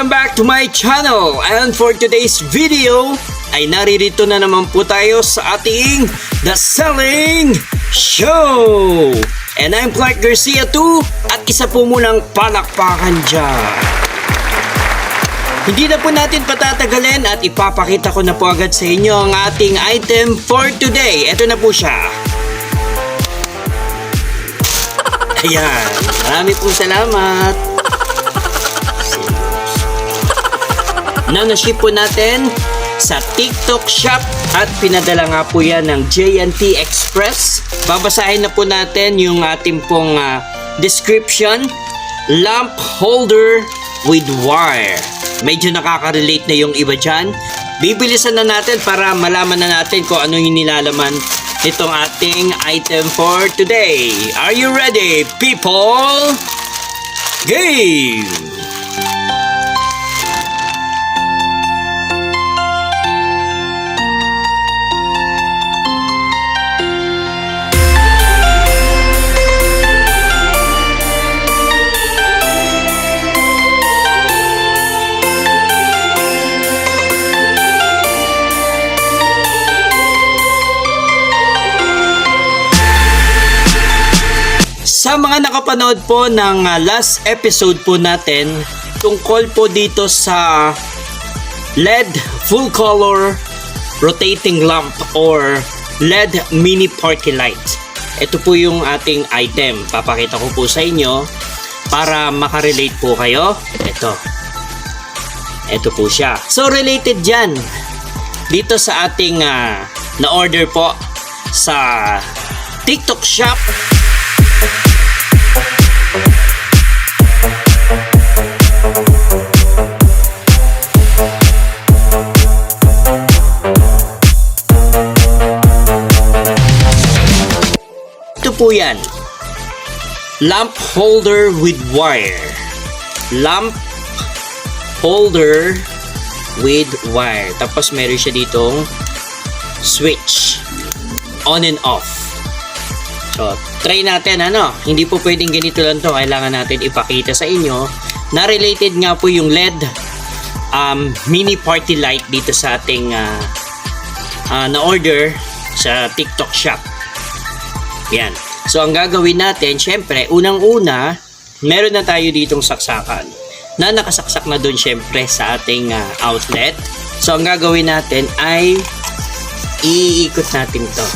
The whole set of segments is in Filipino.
Welcome back to my channel, and for today's video ay naririto na naman po tayo sa ating The Selling Show. And I'm Clark Garcia too, at isa po munang palakpakan dyan. Hindi na po natin patatagalin at ipapakita ko na po agad sa inyo ang ating item for today. Ito na po siya. Ayan, marami pong salamat. Na-ship po natin sa TikTok shop at pinadala nga po yan ng J&T Express. Babasahin na po natin yung ating pong description. Lamp holder with wire. Medyo nakaka-relate na yung iba dyan. Bibilisan na natin para malaman na natin kung ano yung nilalaman nitong ating item for today. Are you ready, people? Game! Sa mga nakapanood po ng last episode po natin, tungkol po dito sa LED full color rotating lamp or LED mini party light. Ito po yung ating item. Papakita ko po sa inyo para makarelate po kayo. Ito po siya. So related dyan dito sa ating na-order po sa TikTok shop. Po yan, lamp holder with wire. Lamp holder with wire. Tapos meron siya ditong switch on and off. So try natin, hindi po pwedeng ganito lang to. Kailangan natin ipakita sa inyo na related nga po yung LED mini party light dito sa ating na order sa TikTok shop. Yan. So, ang gagawin natin, syempre, unang-una, meron na tayo ditong saksakan na nakasaksak na doon syempre sa ating outlet. So, ang gagawin natin ay iikot natin to.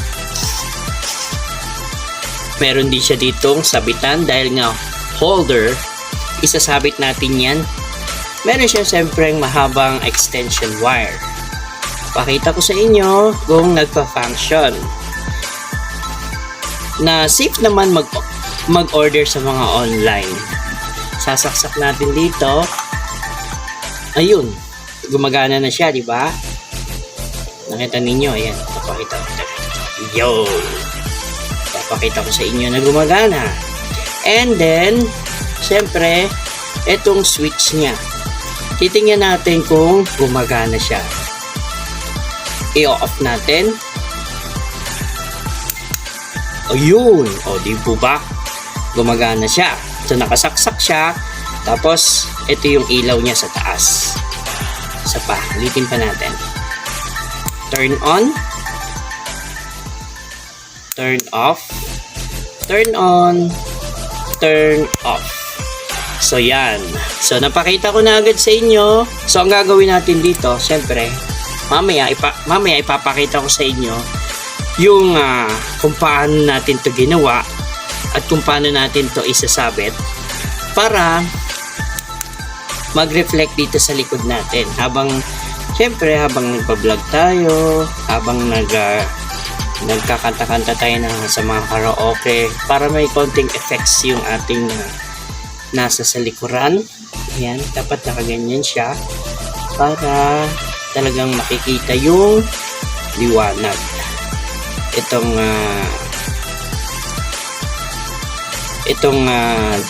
Meron din siya ditong sabitan dahil nga holder, isasabit natin yan. Meron siya syempre mahabang extension wire. Pakita ko sa inyo kung nagpa-function. Na safe naman mag-order sa mga online. Sasaksak natin dito. Ayun, gumagana na siya, di ba? Nakita ninyo, ayan, papakita ko. Yo! Papakita ko sa inyo na gumagana. And then, syempre, etong switch niya. Titingnan natin kung gumagana siya. I-off natin. Ayun, di po ba? Gumagana siya. So nakasaksak siya. Tapos ito yung ilaw niya sa taas. Isa pa, ulitin pa natin. Turn on. Turn off. Turn on. Turn off. So yan. So napakita ko na agad sa inyo. So ang gagawin natin dito, syempre, mamaya ipapakita ko sa inyo yung kung paano natin to ginawa at kung paano natin to isasabit para mag-reflect dito sa likod natin habang nagpa-vlog tayo, habang nagkakanta-kanta tayo sa mga karaoke, para may konting effects yung ating nasa sa likuran. Ayan, dapat nakaganyan siya para talagang makikita yung liwanag. Itong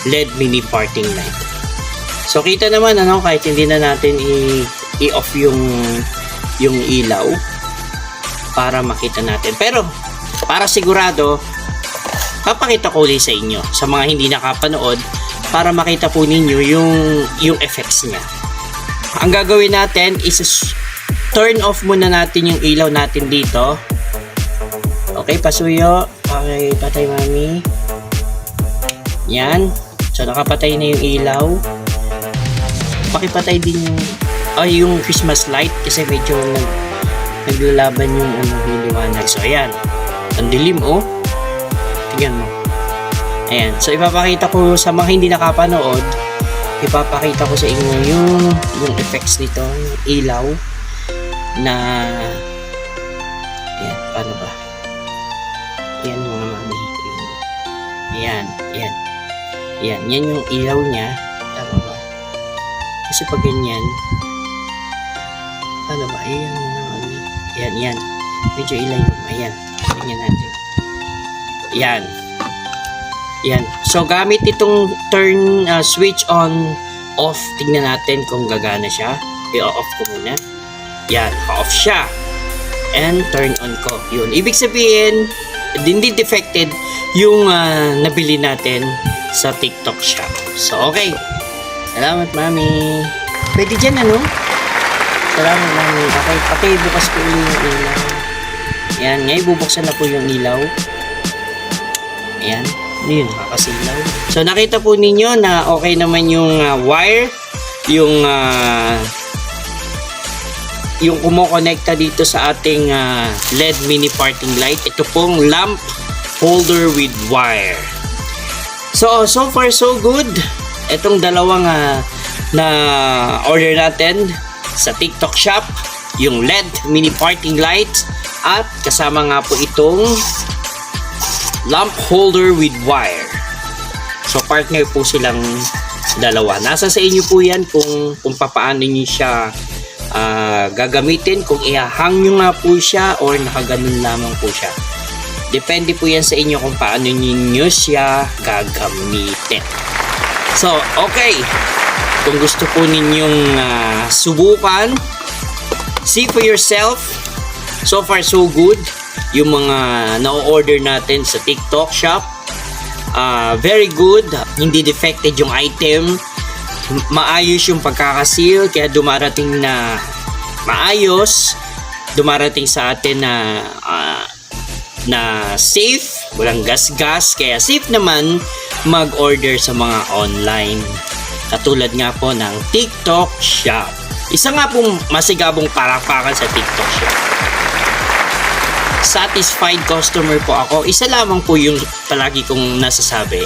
LED mini party light. So kita naman kahit hindi na natin i-off yung ilaw para makita natin. Pero para sigurado, papakita ko ulit sa inyo sa mga hindi nakapanood para makita po ninyo yung effects niya. ang gagawin natin is turn off muna natin yung ilaw natin dito. Okay, pasuyo. Okay, patay mami. Yan. So, nakapatay na yung ilaw. Pakipatay din yung Christmas light kasi medyo naglalaban yung liwanag. So, ayan. Ang dilim, oh. Tingnan mo. Ayan. So, ipapakita ko sa mga hindi nakapanood, ipapakita ko sa inyo yung effects nito, yung ilaw na ayan, paano ba? Ayan mga mami. Ayan, ayan. Ayan, yan yung ilaw niya. Tama ba? Kasi pag ganyan, paano ba? Ayan mga mami. Ayan, ayan. Medyo ilaw yung, ayan. Tingnan natin. Ayan. Ayan. So, gamit itong turn switch on off. Tingnan natin kung gagana siya. I-off ko muna. Yan. Off siya. And turn on ko. Yun. Ibig sabihin, hindi defected yung nabili natin sa TikTok shop. So, okay. Salamat, mami. Pwede dyan, ano? Salamat, mami. Okay, bukas ko ulit yung ilaw. Yan. Ngayon, bubuksan na po yung ilaw. Ayan. Yun, nakakasilaw. So, nakita po ninyo na okay naman yung wire, yung kumokonekta dito sa ating LED mini parting light. Ito pong lamp holder with wire. So far so good. Itong dalawang na order natin sa TikTok shop, yung LED mini parting light at kasama nga po itong lamp holder with wire. So, partner po silang dalawa. Nasa sa inyo po yan kung papaano nyo siya gagamitin. Kung ihahang nyo nga po siya or nakaganon lamang po siya. Depende po yan sa inyo kung paano nyo siya gagamitin. So, okay. Kung gusto po ninyong subukan, see for yourself. So far, so good. Yung mga na-order natin sa TikTok shop, very good. Hindi defected yung item. Maayos yung pagkakasil, kaya dumarating na maayos. Dumarating sa atin na safe, walang gas-gas. Kaya safe naman mag-order sa mga online. Katulad nga po ng TikTok shop. Isa nga pong masigabong palakpakan sa TikTok shop. Satisfied customer po ako. Isa lamang po yung palagi kong nasasabi.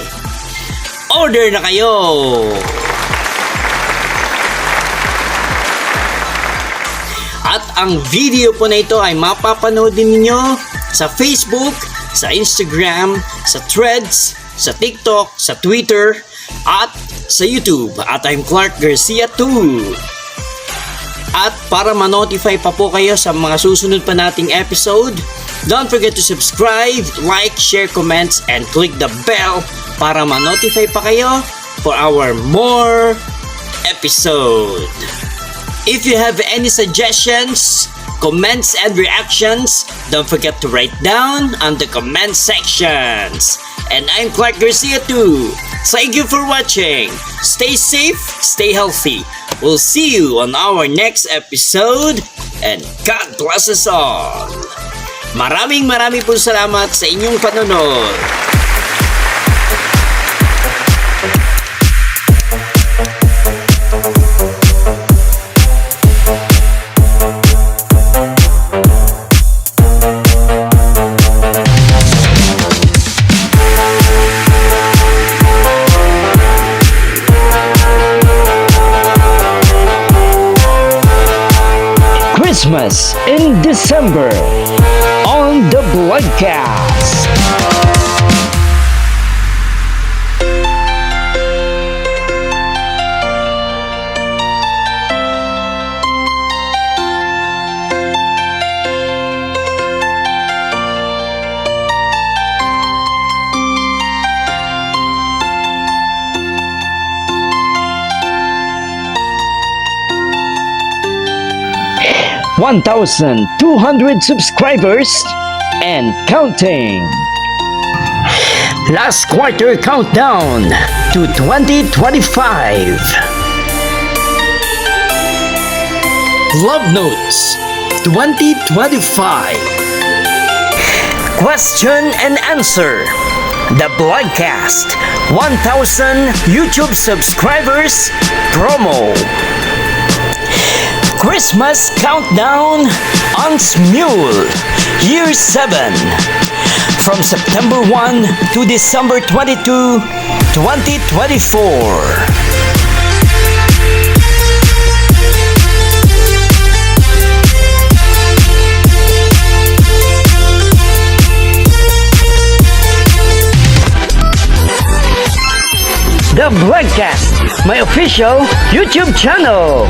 Order na kayo! At ang video po na ito ay mapapanood din ninyo sa Facebook, sa Instagram, sa Threads, sa TikTok, sa Twitter, at sa YouTube. At I'm Clark Garcia 2. At para ma-notify pa po kayo sa mga susunod pa nating episode, don't forget to subscribe, like, share, comments, and click the bell para ma-notify pa kayo for our more episode. If you have any suggestions, comments, and reactions, don't forget to write down on the comment sections. And I'm Clark Garcia 2. Thank you for watching. Stay safe, stay healthy. We'll see you on our next episode, and God bless us all. Maraming po salamat sa inyong panonood. Christmas in December on the Bloodcast. $1,200 subscribers and counting. Last quarter countdown to 2025. Love Notes 2025. Question and answer. The Blogcast 1000 YouTube subscribers promo. Christmas Countdown on Smule Year 7 from September 1 to December 22, 2024. The Blogcast, my official YouTube channel.